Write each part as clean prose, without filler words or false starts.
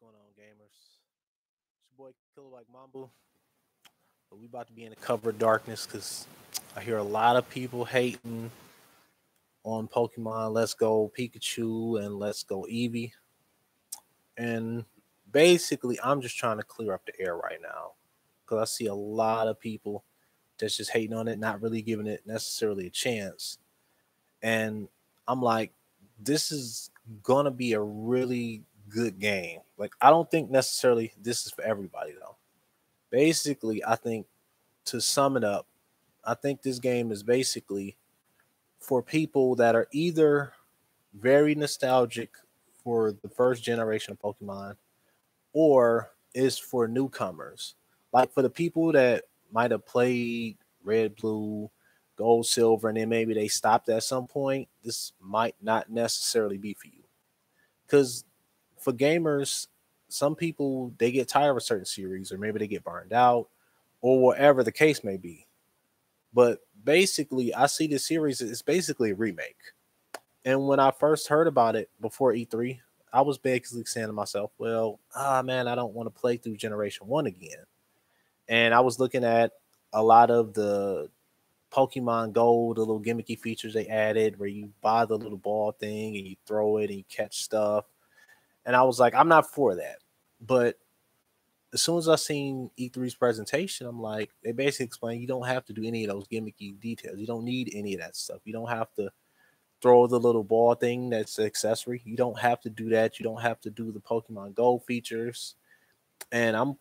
going on, gamers? It's your boy Killer Like Mambo. But we about to be in the cover of darkness because I hear a lot of people hating on Pokemon Let's Go Pikachu and Let's Go Eevee. And basically, I'm just trying to clear up the air right now because I see a lot of people that's just hating on it, not really giving it necessarily a chance. And I'm like, this is gonna be a really good game. Like, I don't think necessarily this is for everybody though. Basically, I think to sum it up, I think this game is basically for people that are either very nostalgic for the first generation of Pokemon or is for newcomers. Like for the people that might have played Red, Blue, Gold, Silver, and then maybe they stopped at some point, this might not necessarily be for you. Because for gamers, some people they get tired of a certain series, or maybe they get burned out, or whatever the case may be. But basically, I see this series is basically a remake. And when I first heard about it before E3, I was basically saying to myself, well, man, I don't want to play through Generation 1 again. And I was looking at a lot of the Pokemon Go, the little gimmicky features they added where you buy the little ball thing and you throw it and you catch stuff. And I was like, I'm not for that. But as soon as I seen E3's presentation, I'm like, they basically explain you don't have to do any of those gimmicky details. You don't need any of that stuff. You don't have to throw the little ball thing that's an accessory. You don't have to do that. You don't have to do the Pokemon Go features. And I'm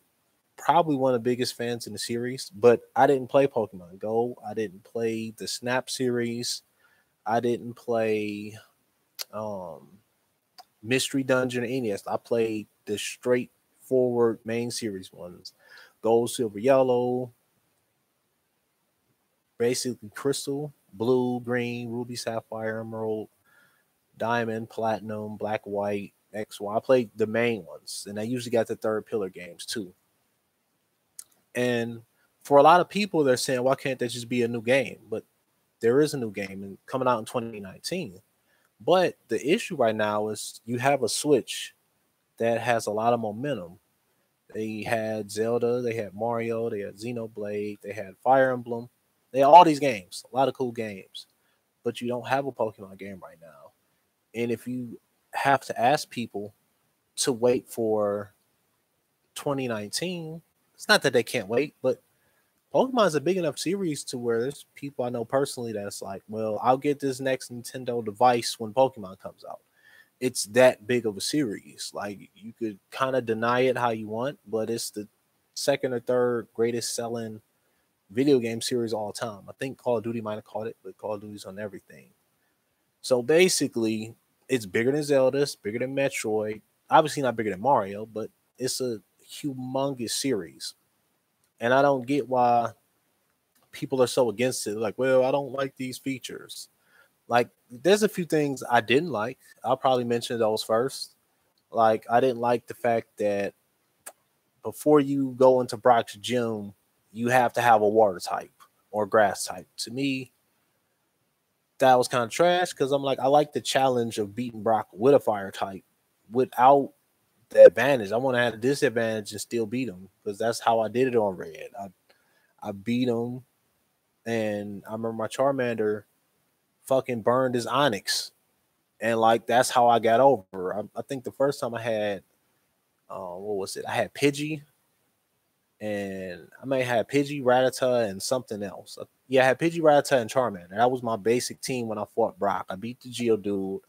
probably one of the biggest fans in the series, but I didn't play Pokemon Go. I didn't play the Snap series. I didn't play um, Mystery Dungeon or any of that. I played the straightforward main series ones. Gold, Silver, Yellow, basically Crystal, Blue, Green, Ruby, Sapphire, Emerald, Diamond, Platinum, Black, White, X, Y. I played the main ones, and I usually got the third pillar games too. And for a lot of people, they're saying, why can't that just be a new game? But there is a new game and coming out in 2019. But the issue right now is you have a Switch that has a lot of momentum. They had Zelda, they had Mario, they had Xenoblade, they had Fire Emblem. They had all these games, a lot of cool games. But you don't have a Pokemon game right now. And if you have to ask people to wait for 2019, it's not that they can't wait, but Pokemon is a big enough series to where there's people I know personally that's like, well, I'll get this next Nintendo device when Pokemon comes out. It's that big of a series. Like you could kind of deny it how you want, but it's the second or third greatest selling video game series all time. I think Call of Duty might have caught it, but Call of Duty's on everything. So basically, it's bigger than Zelda, it's bigger than Metroid. Obviously not bigger than Mario, but it's a humongous series. And I don't get why people are so against it. Like, well, I don't like these features. Like, there's a few things I didn't like. I'll probably mention those first. Like, I didn't like the fact that before you go into Brock's gym, you have to have a water type or grass type. To me, that was kind of trash because I'm like, I like the challenge of beating Brock with a fire type without the advantage. I want to have a disadvantage and still beat him because that's how I did it on Red. I beat him, and I remember my Charmander fucking burned his Onyx, and like that's how I got over. I think the first time I had, what was it? I had Pidgey, and I may have Pidgey, Rattata, and something else. Yeah, I had Pidgey, Rattata, and Charmander. That was my basic team when I fought Brock. I beat the Geodude,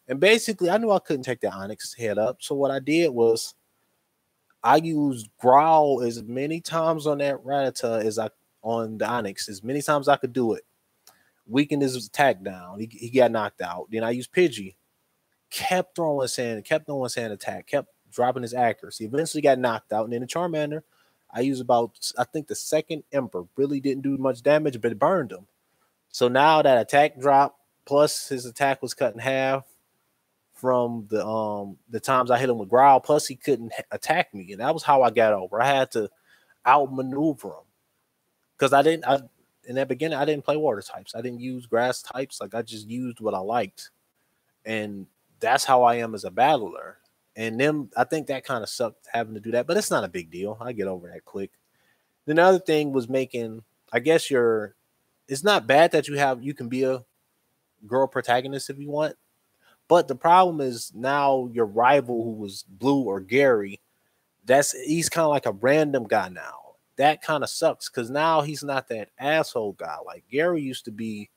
and basically I knew I couldn't take the Onyx head up. So what I did was I used Growl as many times on that Rattata as I on the Onyx, as many times I could do it. Weakened his attack down. He got knocked out. Then I used Pidgey. Kept throwing sand attack, kept dropping his accuracy. Eventually got knocked out. And then the Charmander, I used about I think the second Emperor really didn't do much damage, but it burned him. So now that attack dropped, plus his attack was cut in half from the times I hit him with Growl, plus he couldn't attack me. And that was how I got over. I had to outmaneuver him. Because I in that beginning I didn't play water types. I didn't use grass types. Like I just used what I liked. And that's how I am as a battler. And them, I think that kind of sucked having to do that, but it's not a big deal. I get over that quick. Then the other thing was making, I guess it's not bad that you can be a girl protagonist if you want, but the problem is now your rival who was Blue or Gary, he's kind of like a random guy now. That kind of sucks because now he's not that asshole guy. Like Gary used to be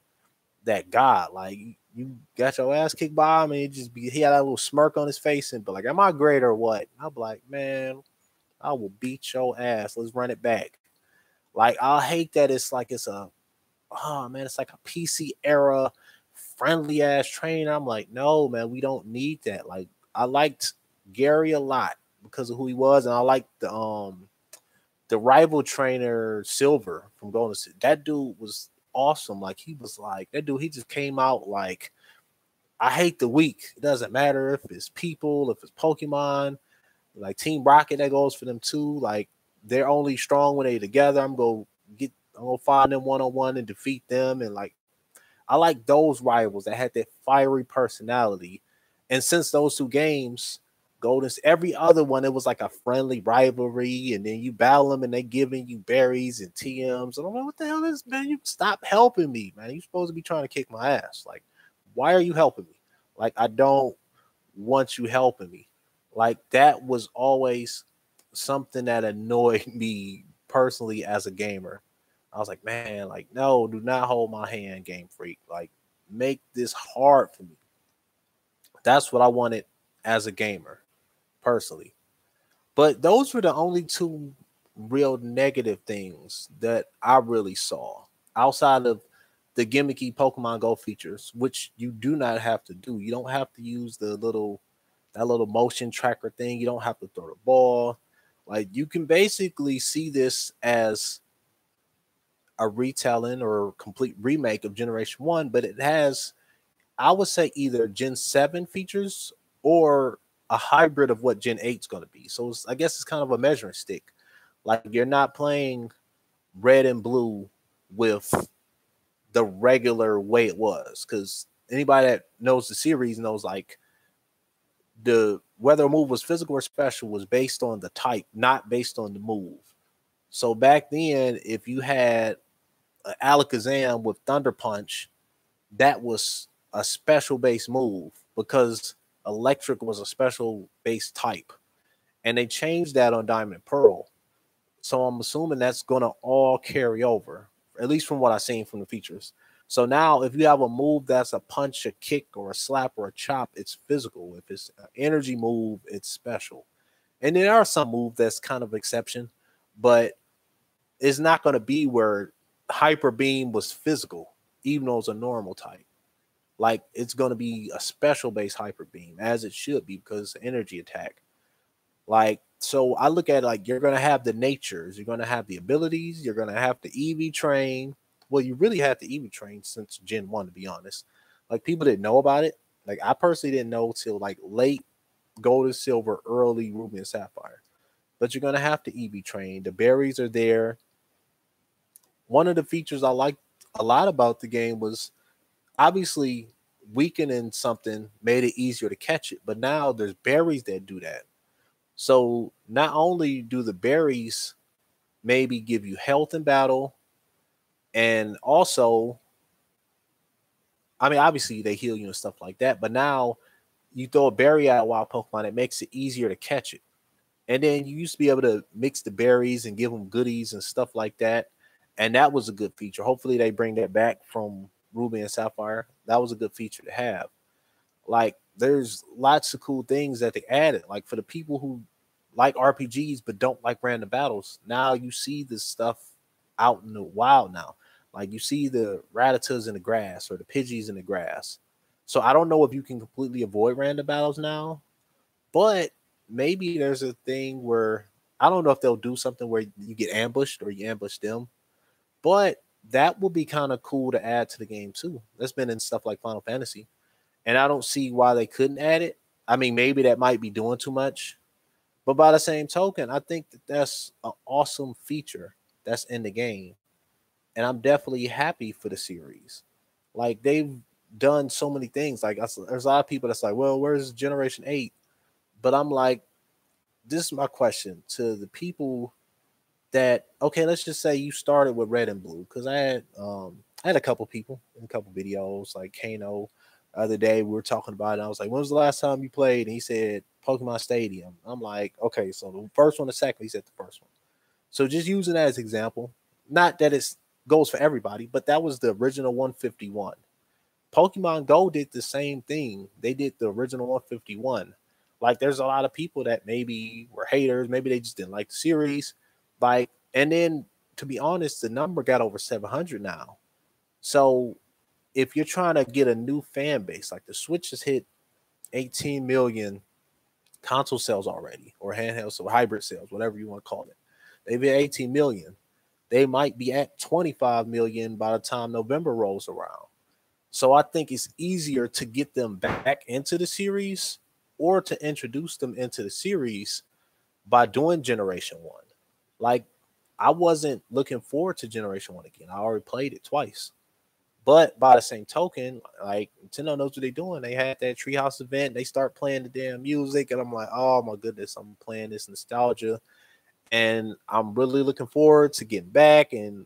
that guy. Like you got your ass kicked by him, and he had that little smirk on his face and be like, "Am I great or what?" I'll be like, "Man, I will beat your ass. Let's run it back." Like I hate that it's like a PC era friendly ass trainer. I'm like, no, man, we don't need that. Like I liked Gary a lot because of who he was, and I liked the rival trainer Silver from Golden State. That dude was awesome. Like he was like that dude. He just came out like I hate the weak. It doesn't matter if it's people, if it's Pokemon. Like Team Rocket, that goes for them too. Like they're only strong when they together. I'm gonna find them 1-on-1 and defeat them. And like I like those rivals that had that fiery personality. And since those two games, every other one, it was like a friendly rivalry, and then you battle them and they giving you berries and TMs. And I'm like, what the hell is this, man? You stop helping me, man. You're supposed to be trying to kick my ass. Like, why are you helping me? Like, I don't want you helping me. Like, that was always something that annoyed me personally as a gamer. I was like, man, like, no, do not hold my hand, Game Freak. Like, make this hard for me. That's what I wanted as a gamer, personally. But those were the only two real negative things that I really saw outside of the gimmicky Pokemon Go features, which you do not have to do. You don't have to use that little motion tracker thing. You don't have to throw the ball. Like you can basically see this as a retelling or complete remake of Generation 1, but it has, I would say, either Gen 7 features or a hybrid of what Gen 8 is going to be. So I guess it's kind of a measuring stick. Like you're not playing red and blue with the regular way it was. Because anybody that knows the series knows like the whether a move was physical or special was based on the type, not based on the move. So back then, if you had Alakazam with Thunder Punch, that was a special base move because electric was a special base type. And they changed that on Diamond and Pearl. So I'm assuming that's going to all carry over, at least from what I've seen from the features. So now if you have a move that's a punch, a kick, or a slap, or a chop, it's physical. If it's an energy move, it's special. And there are some moves that's kind of exception, but it's not going to be where Hyper Beam was physical, even though it's a normal type. Like it's going to be a special base Hyper Beam, as it should be, because it's an energy attack. Like, so I look at it like you're going to have the natures, you're going to have the abilities, you're going to have the EV train. Well, you really had the EV train since Gen 1, to be honest. Like, people didn't know about it. Like, I personally didn't know till like late Gold and Silver, early Ruby and Sapphire. But you're going to have the EV train. The berries are there. One of the features I liked a lot about the game was obviously weakening something made it easier to catch it. But now there's berries that do that. So not only do the berries maybe give you health in battle, and also, I mean, obviously they heal you and stuff like that, but now you throw a berry at a wild Pokemon, it makes it easier to catch it. And then you used to be able to mix the berries and give them goodies and stuff like that. And that was a good feature. Hopefully they bring that back from Ruby and Sapphire. That was a good feature to have. Like, there's lots of cool things that they added. Like, for the people who like RPGs but don't like random battles, now you see this stuff out in the wild now. Like, you see the Rattatas in the grass or the Pidgeys in the grass. So I don't know if you can completely avoid random battles now, but maybe there's a thing where I don't know if they'll do something where you get ambushed or you ambush them, but that will be kind of cool to add to the game too. That's been in stuff like Final Fantasy, and I don't see why they couldn't add it. I mean, maybe that might be doing too much, but by the same token, I think that that's an awesome feature that's in the game, and I'm definitely happy for the series. Like, they've done so many things. Like, there's a lot of people that's like, well, where's Generation 8? But I'm like, this is my question to the people that, okay, let's just say you started with red and blue, because I had a couple people in a couple videos like Kano. The other day we were talking about it. I was like, when was the last time you played? And he said Pokemon Stadium. I'm like, okay, so the first one, the second, he said the first one. So just using that as example, not that it goes for everybody, but that was the original 151. Pokemon Go did the same thing. They did the original 151. Like, there's a lot of people that maybe were haters, maybe they just didn't like the series. Like, and then to be honest, the number got over 700 now. So if you're trying to get a new fan base, like the Switch has hit 18 million console sales already, or handheld or hybrid sales, whatever you want to call it. They've hit 18 million. They might be at 25 million by the time November rolls around. So I think it's easier to get them back into the series or to introduce them into the series by doing Generation 1. Like, I wasn't looking forward to Generation 1 again. I already played it twice. But by the same token, like, Nintendo knows what they're doing. They had that Treehouse event. They start playing the damn music, and I'm like, oh my goodness, I'm playing this nostalgia. And I'm really looking forward to getting back. And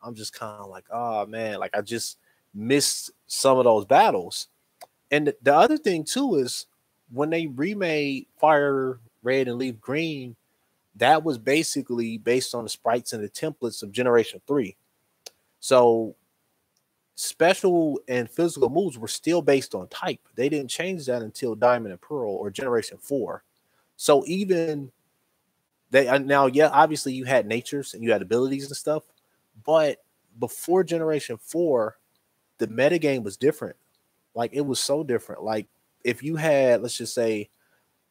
I'm just kind of like, oh man, like I just missed some of those battles. And the other thing too is when they remade Fire Red and Leaf Green, that was basically based on the sprites and the templates of Generation 3. So special and physical moves were still based on type. They didn't change that until Diamond and Pearl or Generation 4. So even they now, yeah, obviously you had natures and you had abilities and stuff, but before Generation 4, the metagame was different. Like, it was so different. Like, if you had, let's just say,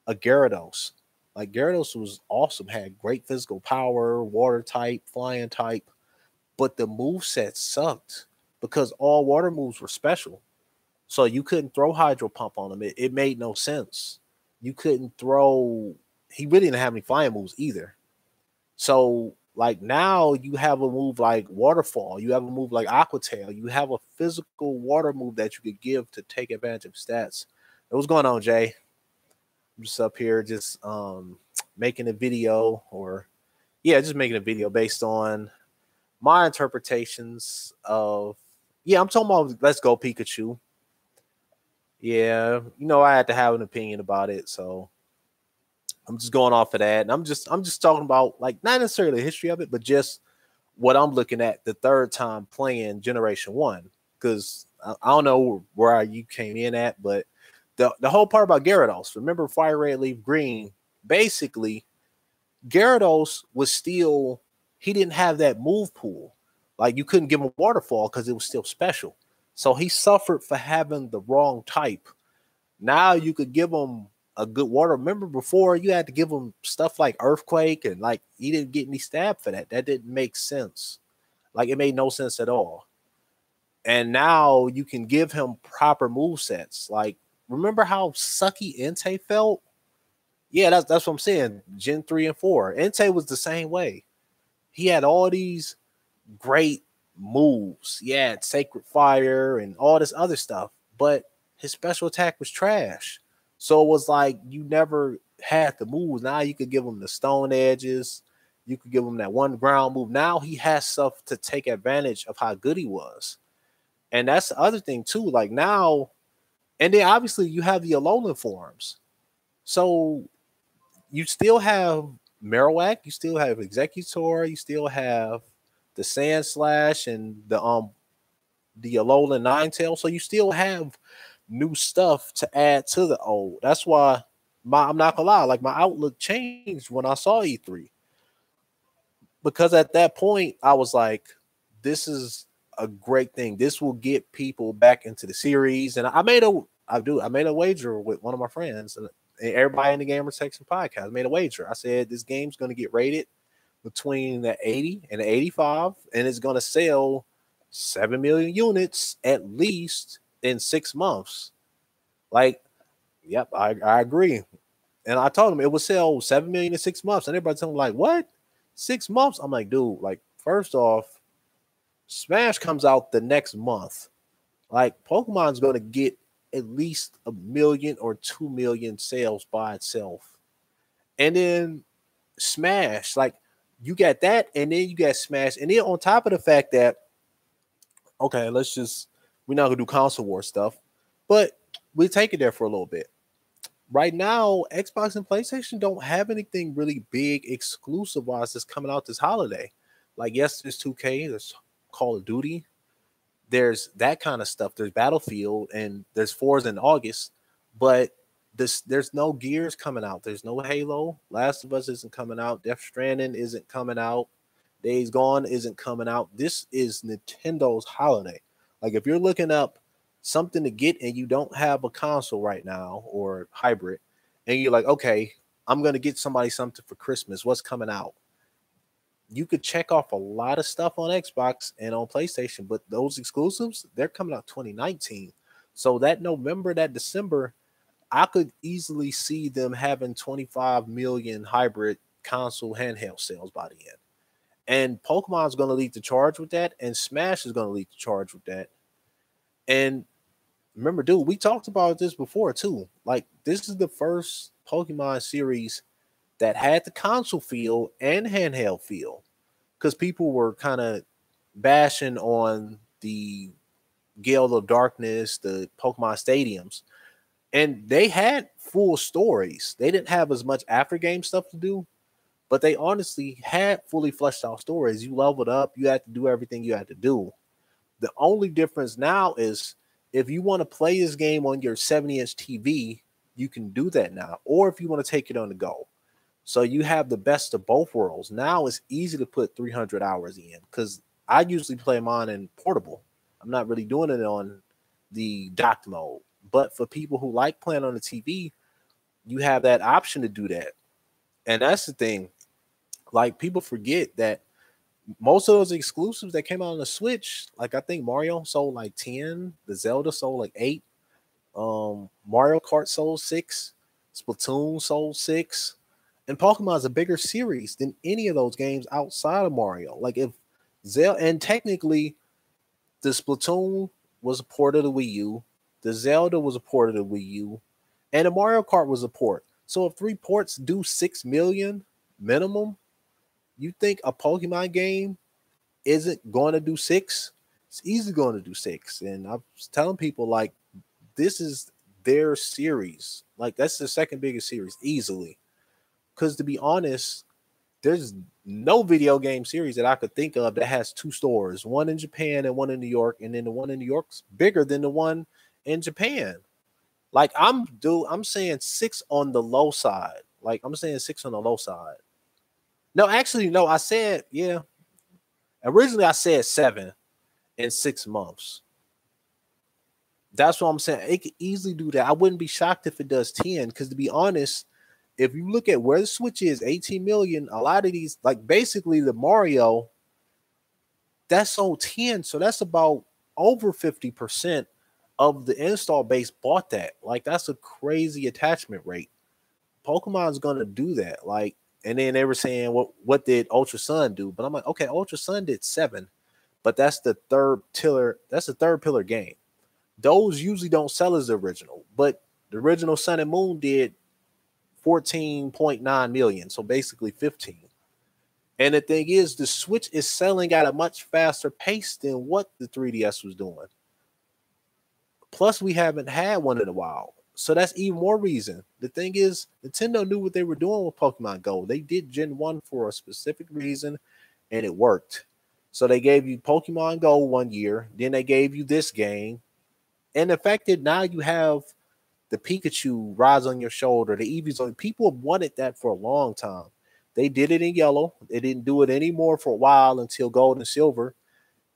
a Gyarados, like Gyarados was awesome, had great physical power, water type, flying type, but the move set sucked because all water moves were special. So you couldn't throw Hydro Pump on him. It made no sense. You couldn't throw. He really didn't have any flying moves either. So, like, now you have a move like Waterfall, you have a move like Aqua Tail, you have a physical water move that you could give to take advantage of stats. What's going on, Jay? I'm just up here just making a video, or yeah, just making a video based on my interpretations of, yeah, I'm talking about Let's Go Pikachu. Yeah, I had to have an opinion about it, so I'm just going off of that, and I'm just talking about, like, not necessarily the history of it, but just what I'm looking at the third time playing Generation 1, because I don't know where you came in at, but the whole part about Gyarados, remember Fire Red Leaf Green, basically Gyarados was still, he didn't have that move pool. Like, you couldn't give him Waterfall because it was still special. So he suffered for having the wrong type. Now you could give him a good water. Remember before you had to give him stuff like Earthquake, and like he didn't get any stab for that. That didn't make sense. Like, it made no sense at all. And now you can give him proper move sets. Like, remember how sucky Entei felt? Yeah, that's what I'm saying. Gen 3 and 4. Entei was the same way. He had all these great moves. He had Sacred Fire and all this other stuff, but his special attack was trash. So it was like you never had the moves. Now you could give him the Stone Edges. You could give him that one ground move. Now he has stuff to take advantage of how good he was. And that's the other thing too. Like, now, and then obviously you have the Alolan forms. So you still have Marowak, you still have Executor, you still have the Sand Slash and the Alolan Ninetale. So you still have new stuff to add to the old. That's why I'm not gonna lie, like, my outlook changed when I saw E3. Because at that point I was like, this is a great thing. This will get people back into the series. And I made a wager with one of my friends, and everybody in the Gamer Section podcast. I made a wager. I said this game's going to get rated between the 80 and the 85, and it's going to sell 7 million units at least in 6 months. Like, yep, I agree. And I told him it would sell 7 million in 6 months. And everybody told me, like, what? 6 months? I'm like, dude, like, first off, Smash comes out the next month. Like, Pokemon's going to get at least 1 million or 2 million sales by itself. And then Smash, like you got that, and then you got Smash, and then on top of the fact that okay, we're not gonna do console war stuff, but we take it there for a little bit. Right now, Xbox and PlayStation don't have anything really big exclusive wise that's coming out this holiday. Like yes, there's 2K, there's Call of Duty, there's that kind of stuff. There's Battlefield and there's Forza in August, but there's no Gears coming out. There's no Halo. Last of Us isn't coming out. Death Stranding isn't coming out. Days Gone isn't coming out. This is Nintendo's holiday. Like if you're looking up something to get and you don't have a console right now or hybrid, and you're like, okay, I'm gonna get somebody something for Christmas. What's coming out? You could check off a lot of stuff on Xbox and on PlayStation, but those exclusives, they're coming out 2019. So that November, that December, I could easily see them having 25 million hybrid console handheld sales by the end. And Pokemon's going to lead the charge with that, and Smash is going to lead the charge with that. And remember, dude, we talked about this before too. Like, this is the first Pokemon series that had the console feel and handheld feel, because people were kind of bashing on the Gale of Darkness, the Pokemon stadiums, and they had full stories. They didn't have as much after game stuff to do, but they honestly had fully fleshed out stories. You leveled up, you had to do everything you had to do. The only difference now is if you want to play this game on your 70-inch TV, you can do that now, or if you want to take it on the go. So you have the best of both worlds. Now it's easy to put 300 hours in, because I usually play mine in portable. I'm not really doing it on the docked mode. But for people who like playing on the TV, you have that option to do that. And that's the thing. Like, people forget that most of those exclusives that came out on the Switch, like I think Mario sold like 10, the Zelda sold like 8, Mario Kart sold 6, Splatoon sold 6. And Pokemon is a bigger series than any of those games outside of Mario. Like if Zelda, and technically the Splatoon was a port of the Wii U, the Zelda was a port of the Wii U, and the Mario Kart was a port. So if 3 ports do 6 million minimum, you think a Pokemon game isn't going to do 6? It's easily going to do 6. And I was telling people, like, this is their series. Like, that's the second biggest series easily. Because to be honest, there's no video game series that I could think of that has 2 stores, one in Japan and one in New York, and then the one in New York's bigger than the one in Japan. Like I'm saying 6 on the low side. Like I'm saying 6 on the low side. No, actually, no, I said, yeah. Originally I said 7 in 6 months. That's what I'm saying. It could easily do that. I wouldn't be shocked if it does 10, because to be honest, if you look at where the Switch is, 18 million, a lot of these, like basically the Mario, that's sold 10. So that's about over 50% of the install base bought that. Like, that's a crazy attachment rate. Pokemon's gonna do that. Like, and then they were saying, what did Ultra Sun do? But I'm like, okay, Ultra Sun did 7, but that's the third pillar game. Those usually don't sell as the original, but the original Sun and Moon did 14.9 million, so basically 15. And the thing is, the Switch is selling at a much faster pace than what the 3DS was doing. Plus, we haven't had one in a while, so that's even more reason. The thing is, Nintendo knew what they were doing with Pokemon Go. They did Gen 1 for a specific reason, and it worked. So they gave you Pokemon Go 1 year, then they gave you this game, and the fact that now you have the Pikachu rides on your shoulder, the Eevees on. People have wanted that for a long time. They did it in yellow. They didn't do it anymore for a while until gold and silver.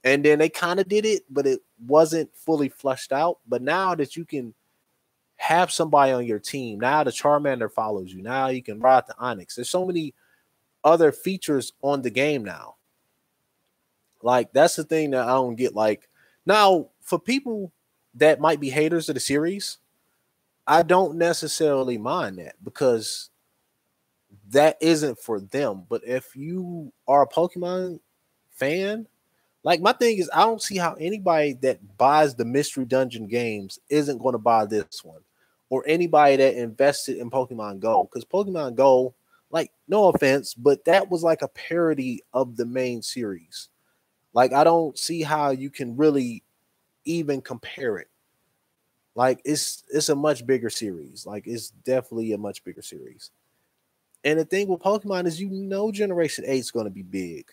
And then they kind of did it, but it wasn't fully fleshed out. But now that you can have somebody on your team, now the Charmander follows you. Now you can ride the Onyx. There's so many other features on the game now. Like, that's the thing that I don't get. Like, now, for people that might be haters of the series, I don't necessarily mind that, because that isn't for them. But if you are a Pokemon fan, Like my thing is, I don't see how anybody that buys the Mystery Dungeon games isn't going to buy this one, or anybody that invested in Pokemon Go, because Pokemon Go, like, no offense, but that was like a parody of the main series. Like, I don't see how you can really even compare it. Like, it's a much bigger series. Like, it's definitely a much bigger series. And the thing with Pokemon is, Generation 8 is going to be big.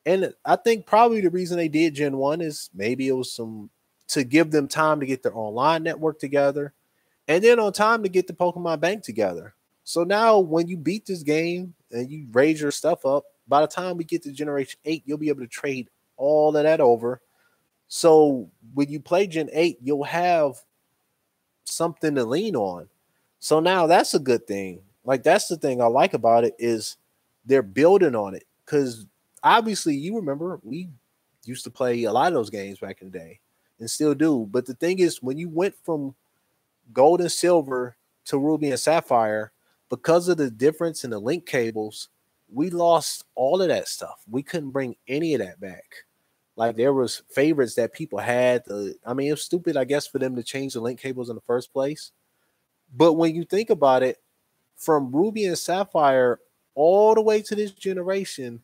And I think probably the reason they did Gen 1 is maybe it was some to give them time to get their online network together, and then on time to get the Pokemon Bank together. So now when you beat this game and you raise your stuff up, by the time we get to Generation 8, you'll be able to trade all of that over. So when you play Gen 8, you'll have something to lean on. So now that's a good thing. Like, that's the thing I like about it is they're building on it, because obviously you remember we used to play a lot of those games back in the day and still do. But the thing is, when you went from gold and silver to ruby and sapphire, because of the difference in the link cables, we lost all of that stuff. We couldn't bring any of that back. Like, there was favorites that people had. I mean, it was stupid, I guess, for them to change the link cables in the first place. But when you think about it, from ruby and sapphire all the way to this generation,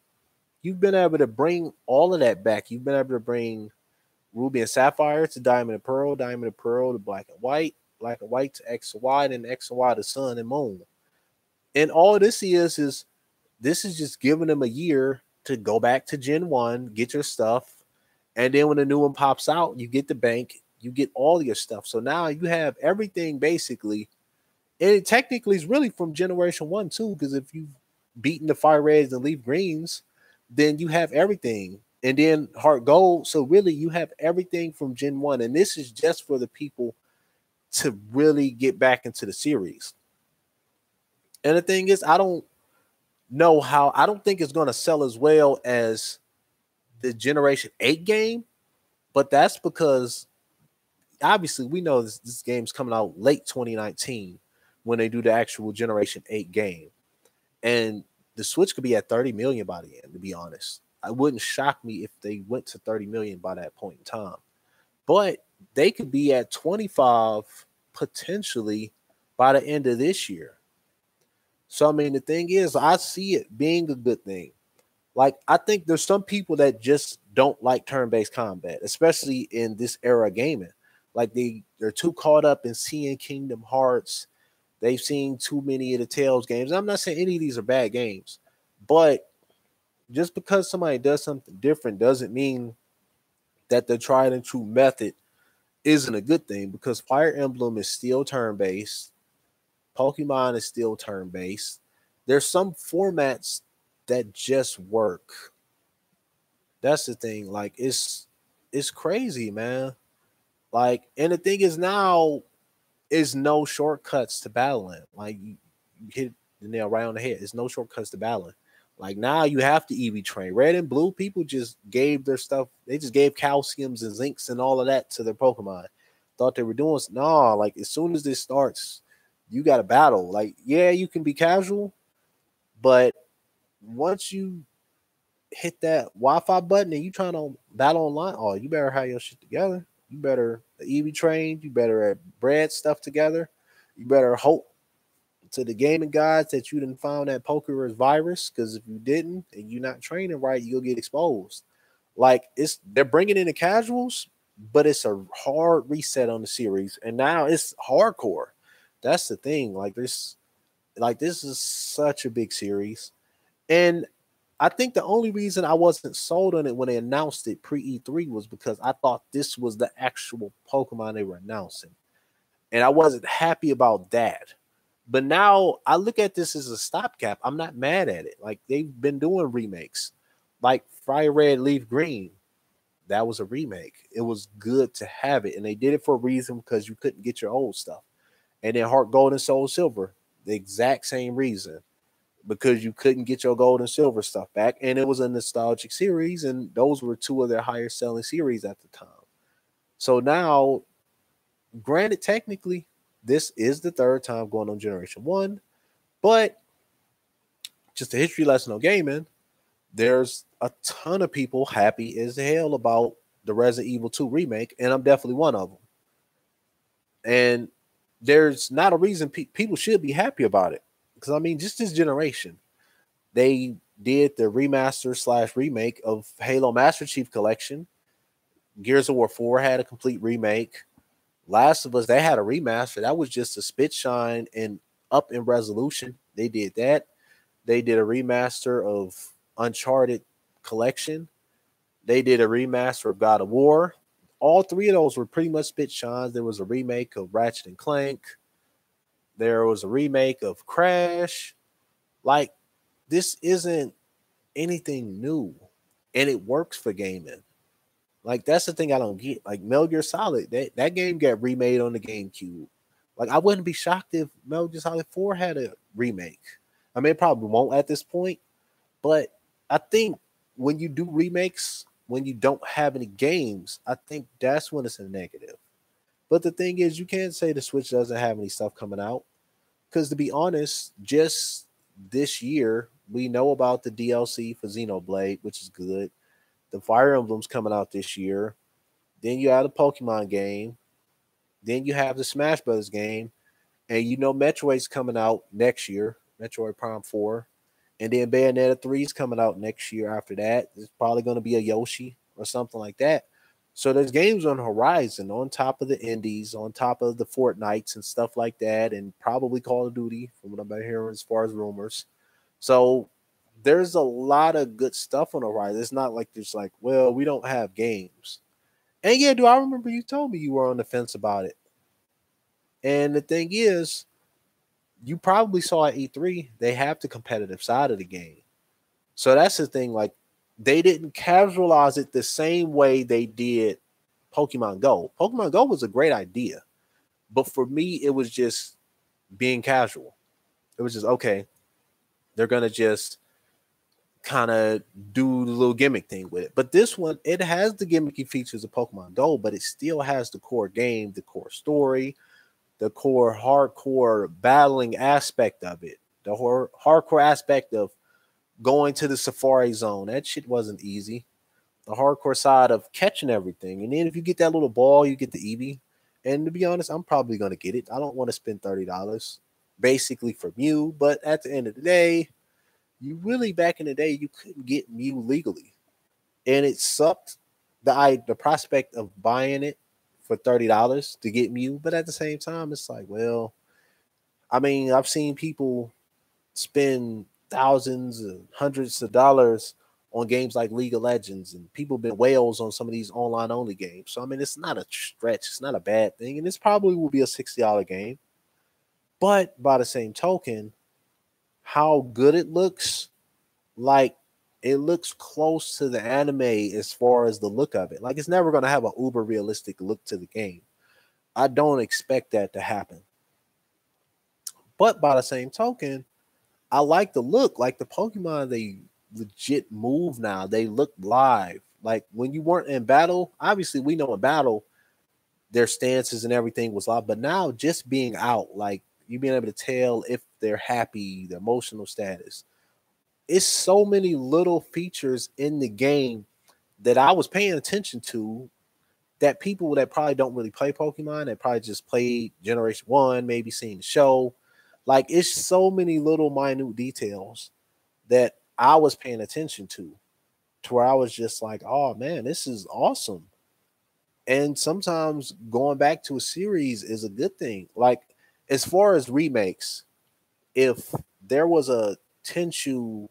you've been able to bring all of that back. You've been able to bring ruby and sapphire to diamond and pearl to black and white to X and Y, and X and Y to sun and moon. And all this is this is just giving them a year to go back to Gen 1, get your stuff, and then when the new one pops out, you get the bank, you get all your stuff. So now you have everything basically. And it technically is really from Generation 1 too, because if you've beaten the Fire Reds and Leaf Greens, then you have everything. And then Heart Gold. So really you have everything from Gen 1. And this is just for the people to really get back into the series. And the thing is, I don't think it's going to sell as well as the Generation 8 game, but that's because obviously we know this game's coming out late 2019 when they do the actual Generation 8 game. And the Switch could be at 30 million by the end, to be honest. It wouldn't shock me if they went to 30 million by that point in time. But they could be at 25 potentially by the end of this year. So, I mean, the thing is, I see it being a good thing. Like, I think there's some people that just don't like turn-based combat, especially in this era of gaming. Like, they're too caught up in seeing Kingdom Hearts. They've seen too many of the Tales games. I'm not saying any of these are bad games, but just because somebody does something different doesn't mean that the tried and true method isn't a good thing, because Fire Emblem is still turn-based. Pokemon is still turn-based. There's some formats that just work. That's the thing. Like, it's crazy, man. Like, and the thing is, now is no shortcuts to battling. Like, you hit the nail right on the head. There's no shortcuts to battling. Like, now you have to EV train. Red and blue people just gave their stuff. They just gave calciums and zincs and all of that to their Pokemon. Thought they were doing no. Like, as soon as this starts, you got to battle. Like, yeah, you can be casual, but once you hit that Wi-Fi button and you trying to battle online, oh, you better have your shit together. You better EV train. You better have bread stuff together. You better hope to the gaming gods that you didn't found that Poker's virus, because if you didn't and you're not training right, you'll get exposed. Like, they're bringing in the casuals, but it's a hard reset on the series, and now it's hardcore. That's the thing. This is such a big series, and I think the only reason I wasn't sold on it when they announced it pre E3 was because I thought this was the actual Pokemon they were announcing, and I wasn't happy about that. But now I look at this as a stopgap. I'm not mad at it. Like, they've been doing remakes, like Fire Red, Leaf Green. That was a remake. It was good to have it, and they did it for a reason, because you couldn't get your old stuff. And then Heart Gold and Soul Silver, the exact same reason, because you couldn't get your gold and silver stuff back, and it was a nostalgic series, and those were two of their higher selling series at the time. So now, granted, technically, this is the third time going on Generation 1, but just a history lesson on gaming, there's a ton of people happy as hell about the Resident Evil 2 remake, and I'm definitely one of them. And there's not a reason people should be happy about it. Because, I mean, just this generation, they did the remaster slash remake of Halo Master Chief Collection. Gears of War 4 had a complete remake. Last of Us, they had a remaster. That was just a spit shine and up in resolution. They did that. They did a remaster of Uncharted Collection. They did a remaster of God of War. All three of those were pretty much spit shines. There was a remake of Ratchet and Clank. There was a remake of Crash. Like, this isn't anything new, and it works for gaming. Like, that's the thing I don't get. Like, Metal Gear Solid, that game got remade on the GameCube. Like, I wouldn't be shocked if Metal Gear Solid 4 had a remake. I mean, it probably won't at this point, but I think when you do remakes, when you don't have any games, I think that's when it's a negative. But the thing is, you can't say the Switch doesn't have any stuff coming out. Because to be honest, just this year, we know about the DLC for Xenoblade, which is good. The Fire Emblem's coming out this year. Then you have the Pokemon game. Then you have the Smash Brothers game. And you know Metroid's coming out next year, Metroid Prime 4. And then Bayonetta 3 is coming out next year after that. It's probably going to be a Yoshi or something like that. So there's games on the horizon on top of the indies, on top of the Fortnites and stuff like that, and probably Call of Duty from what I've been hearing as far as rumors. So there's a lot of good stuff on the horizon. It's not like there's like, well, we don't have games. And yeah, do I remember you told me you were on the fence about it. And the thing is, you probably saw at E3, they have the competitive side of the game. So that's the thing. Like, they didn't casualize it the same way they did Pokemon Go. Pokemon Go was a great idea. But for me, it was just being casual. It was just, okay, they're going to just kind of do the little gimmick thing with it. But this one, it has the gimmicky features of Pokemon Go, but it still has the core game, the core story, the core hardcore battling aspect of it, the hardcore aspect of going to the Safari Zone. That shit wasn't easy. The hardcore side of catching everything. And then if you get that little ball, you get the eevee. And to be honest, I'm probably going to get it. I don't want to spend $30 basically for Mew. But at the end of the day, you really, back in the day, you couldn't get Mew legally. And it sucked the prospect of buying it for $30 to get Mew. But at the same time, it's like, well, I mean, I've seen people spend thousands and hundreds of dollars on games like League of Legends, and people been whales on some of these online only games. So I mean, it's not a stretch, it's not a bad thing, and this probably will be a $60 game. But by the same token, how good it looks, like, it looks close to the anime as far as the look of it. Like, it's never gonna have an uber realistic look to the game. I don't expect that to happen. But by the same token, I like the look. Like, the Pokemon, they legit move now. They look live. Like, when you weren't in battle, obviously we know in battle their stances and everything was live. But now just being out, like, you being able to tell if they're happy, the emotional status. It's so many little features in the game that I was paying attention to that people that probably don't really play Pokemon, that probably just played Generation 1, maybe seen the show. Like, it's so many little minute details that I was paying attention to where I was just like, oh man, this is awesome. And sometimes going back to a series is a good thing. Like, as far as remakes, if there was a Tenchu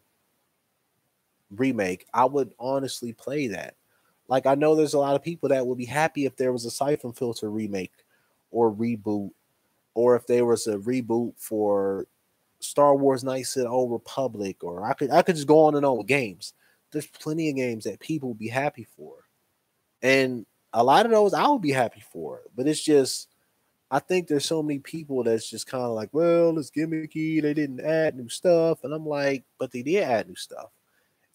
remake, I would honestly play that. Like, I know there's a lot of people that would be happy if there was a Siphon Filter remake or reboot, or if there was a reboot for Star Wars Knights of the Old Republic, or I could just go on and on with games. There's plenty of games that people would be happy for. And a lot of those I would be happy for. But it's just, I think there's so many people that's just kind of like, well, it's gimmicky. They didn't add new stuff. And I'm like, but they did add new stuff.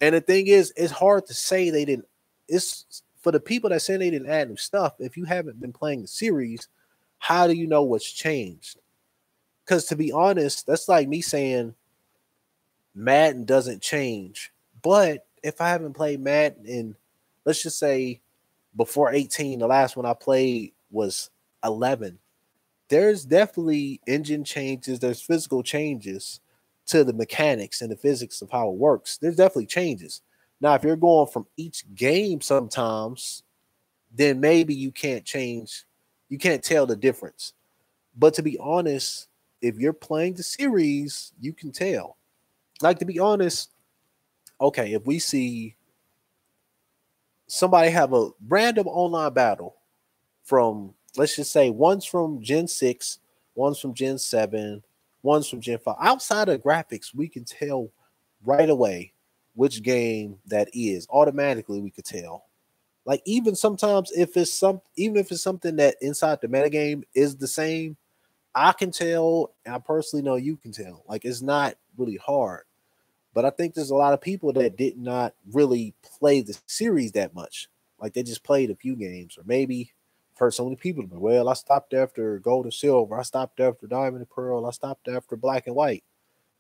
And the thing is, it's hard to say they didn't. It's for the people that say they didn't add new stuff. If you haven't been playing the series, how do you know what's changed? Because to be honest, that's like me saying Madden doesn't change, but if I haven't played Madden in, let's just say before 18, the last one I played was 11. There's definitely engine changes, there's physical changes to the mechanics and the physics of how it works. There's definitely changes. Now, if you're going from each game sometimes, then maybe you can't change, you can't tell the difference. But to be honest, if you're playing the series, you can tell. Like, to be honest, okay, if we see somebody have a random online battle from, let's just say, one's from Gen 6, one's from Gen 7, one's from Gen 5. Outside of graphics, we can tell right away which game that is. Automatically, we could tell. Like, even sometimes if it's even if it's something that inside the metagame is the same, I can tell, and I personally know you can tell. Like, it's not really hard. But I think there's a lot of people that did not really play the series that much. Like, they just played a few games, or maybe I've heard so many people, well, I stopped after Gold and Silver, I stopped after Diamond and Pearl, I stopped after Black and White.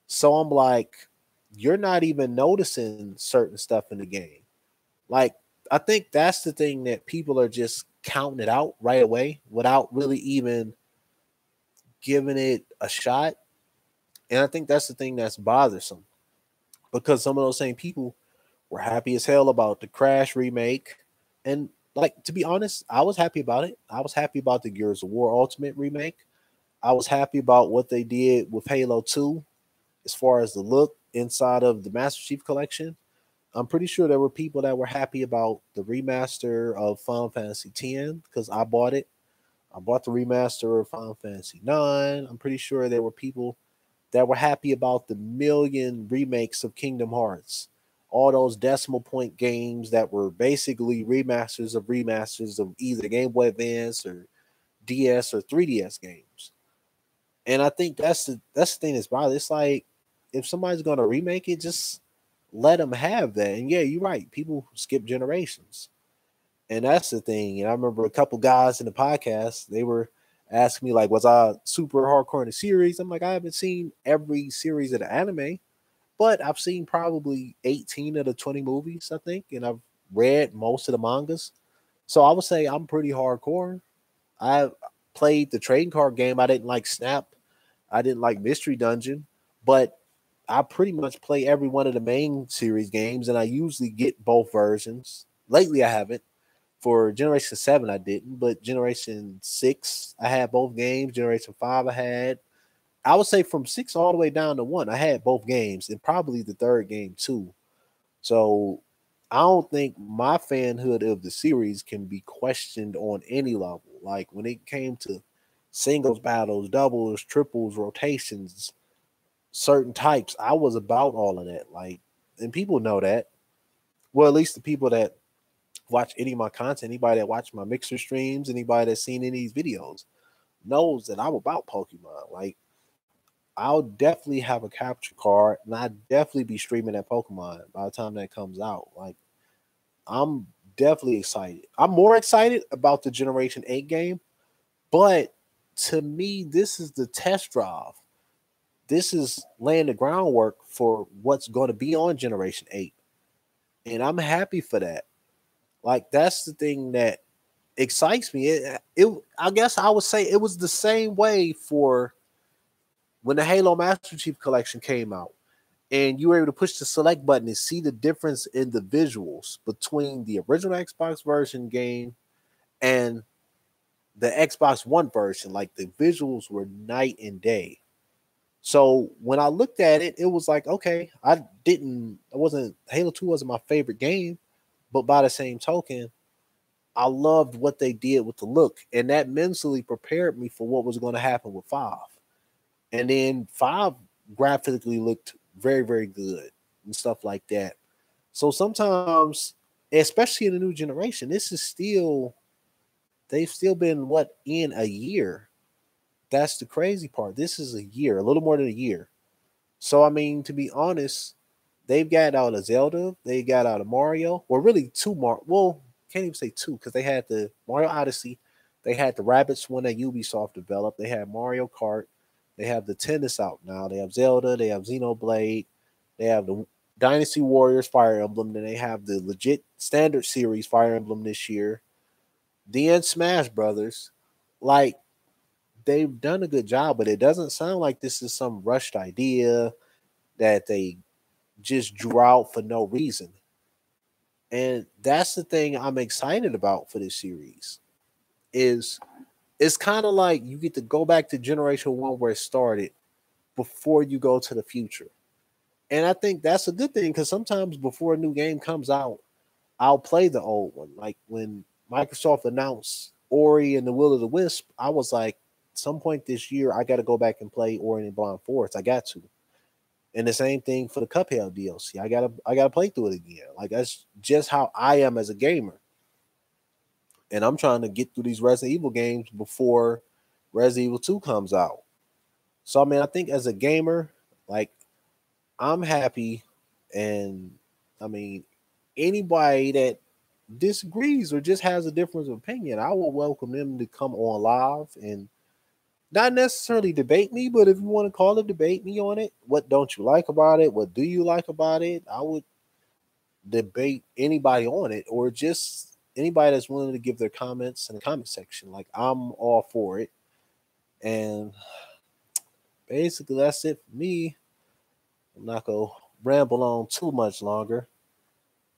So I'm like, you're not even noticing certain stuff in the game. Like, I think that's the thing that people are just counting it out right away without really even giving it a shot. And I think that's the thing that's bothersome, because some of those same people were happy as hell about the Crash remake. And, like, to be honest, I was happy about it. I was happy about the Gears of War Ultimate remake. I was happy about what they did with Halo 2 as far as the look inside of the Master Chief Collection. I'm pretty sure there were people that were happy about the remaster of Final Fantasy X because I bought it. I bought the remaster of Final Fantasy 9. I'm pretty sure there were people that were happy about the million remakes of Kingdom Hearts. All those decimal point games that were basically remasters of either Game Boy Advance or DS or 3DS games. And I think that's the thing that's bothering. It's like, if somebody's gonna remake it, just let them have that. And yeah, you're right. People skip generations, and that's the thing. And I remember a couple guys in the podcast, they were asking me, like, was I super hardcore in the series? I'm like, I haven't seen every series of the anime, but I've seen probably 18 of the 20 movies, I think, and I've read most of the mangas. So I would say I'm pretty hardcore. I played the trading card game. I didn't like Snap. I didn't like Mystery Dungeon, but I pretty much play every one of the main series games, and I usually get both versions. Lately, I haven't. For Generation 7, I didn't, but Generation 6, I had both games. Generation 5, I had. I would say from 6 all the way down to 1, I had both games, and probably the third game too. So I don't think my fanhood of the series can be questioned on any level. Like, when it came to singles battles, doubles, triples, rotations, certain types, I was about all of that. Like, and people know that. Well, at least the people that watch any of my content, anybody that watch my mixer streams, anybody that's seen any of these videos knows that I'm about Pokemon. Like, I'll definitely have a capture card, and I'd definitely be streaming that Pokemon by the time that comes out. Like, I'm definitely excited. I'm more excited about the Generation 8 game, but to me, this is the test drive. This is laying the groundwork for what's going to be on Generation 8. And I'm happy for that. Like, that's the thing that excites me. I guess I would say it was the same way for when the Halo Master Chief Collection came out, and you were able to push the select button and see the difference in the visuals between the original Xbox version game and the Xbox One version. Like, the visuals were night and day. So when I looked at it, it was like, okay, Halo 2 wasn't my favorite game, but by the same token, I loved what they did with the look, and that mentally prepared me for what was going to happen with 5. And then 5 graphically looked very, very good and stuff like that. So sometimes, especially in the new generation, they've still been in a year. That's the crazy part. This is a year, a little more than a year. So, I mean, to be honest, they've got out a Zelda, they got out a Mario. Well, really two more. Well, can't even say two, because they had the Mario Odyssey, they had the Rabbits one that Ubisoft developed, they had Mario Kart, they have the tennis out now, they have Zelda, they have Xenoblade, they have Dynasty Warriors Fire Emblem. Then they have the legit standard series Fire Emblem this year. Then Smash Brothers. Like, they've done a good job, but it doesn't sound like this is some rushed idea that they just drew out for no reason. And that's the thing I'm excited about for this series. Is it's kind of like you get to go back to generation one where it started before you go to the future. And I think that's a good thing because sometimes before a new game comes out, I'll play the old one. Like when Microsoft announced Ori and the Will of the Wisp, I was like, some point this year, I got to go back and play Ori and Blind Forest. I got to. And the same thing for the Cuphead DLC. I gotta play through it again. Like that's just how I am as a gamer. And I'm trying to get through these Resident Evil games before Resident Evil 2 comes out. So I mean, I think as a gamer, like I'm happy, and I mean, anybody that disagrees or just has a difference of opinion, I will welcome them to come on live and not necessarily debate me, but if you want to call it debate me on it, what don't you like about it? What do you like about it? I would debate anybody on it, or just anybody that's willing to give their comments in the comment section. Like I'm all for it. And basically that's it for me. I'm not gonna ramble on too much longer.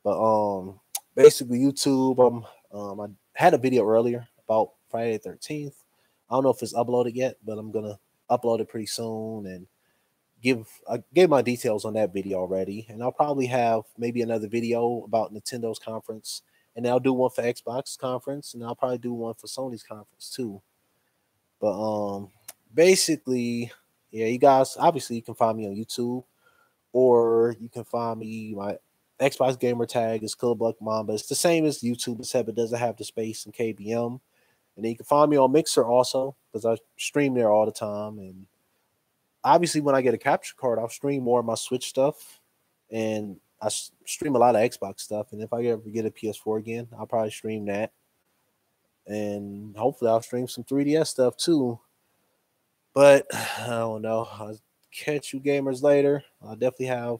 But basically YouTube, I had a video earlier about Friday the 13th. I don't know if it's uploaded yet, but I'm gonna upload it pretty soon and I gave my details on that video already. And I'll probably have maybe another video about Nintendo's conference. And I'll do one for Xbox conference, and I'll probably do one for Sony's conference too. But basically, yeah, you guys obviously you can find me on YouTube, or you can find me my Xbox gamer tag is Killer Buck Mamba. It's the same as YouTube, except it doesn't have the space in KBM. And then you can find me on Mixer also, because I stream there all the time. And obviously, when I get a capture card, I'll stream more of my Switch stuff, and I stream a lot of Xbox stuff. And if I ever get a PS4 again, I'll probably stream that, and hopefully, I'll stream some 3DS stuff too. But I don't know. I'll catch you gamers later. I'll definitely have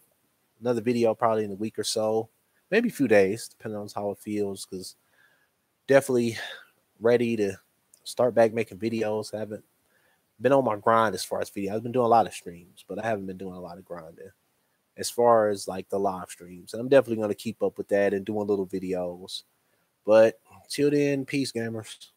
another video probably in a week or so, maybe a few days, depending on how it feels. Because definitely ready to start back making videos. I haven't been on my grind as far as video. I've been doing a lot of streams, but I haven't been doing a lot of grinding as far as like the live streams. And I'm definitely going to keep up with that and doing little videos. But till then, peace, gamers.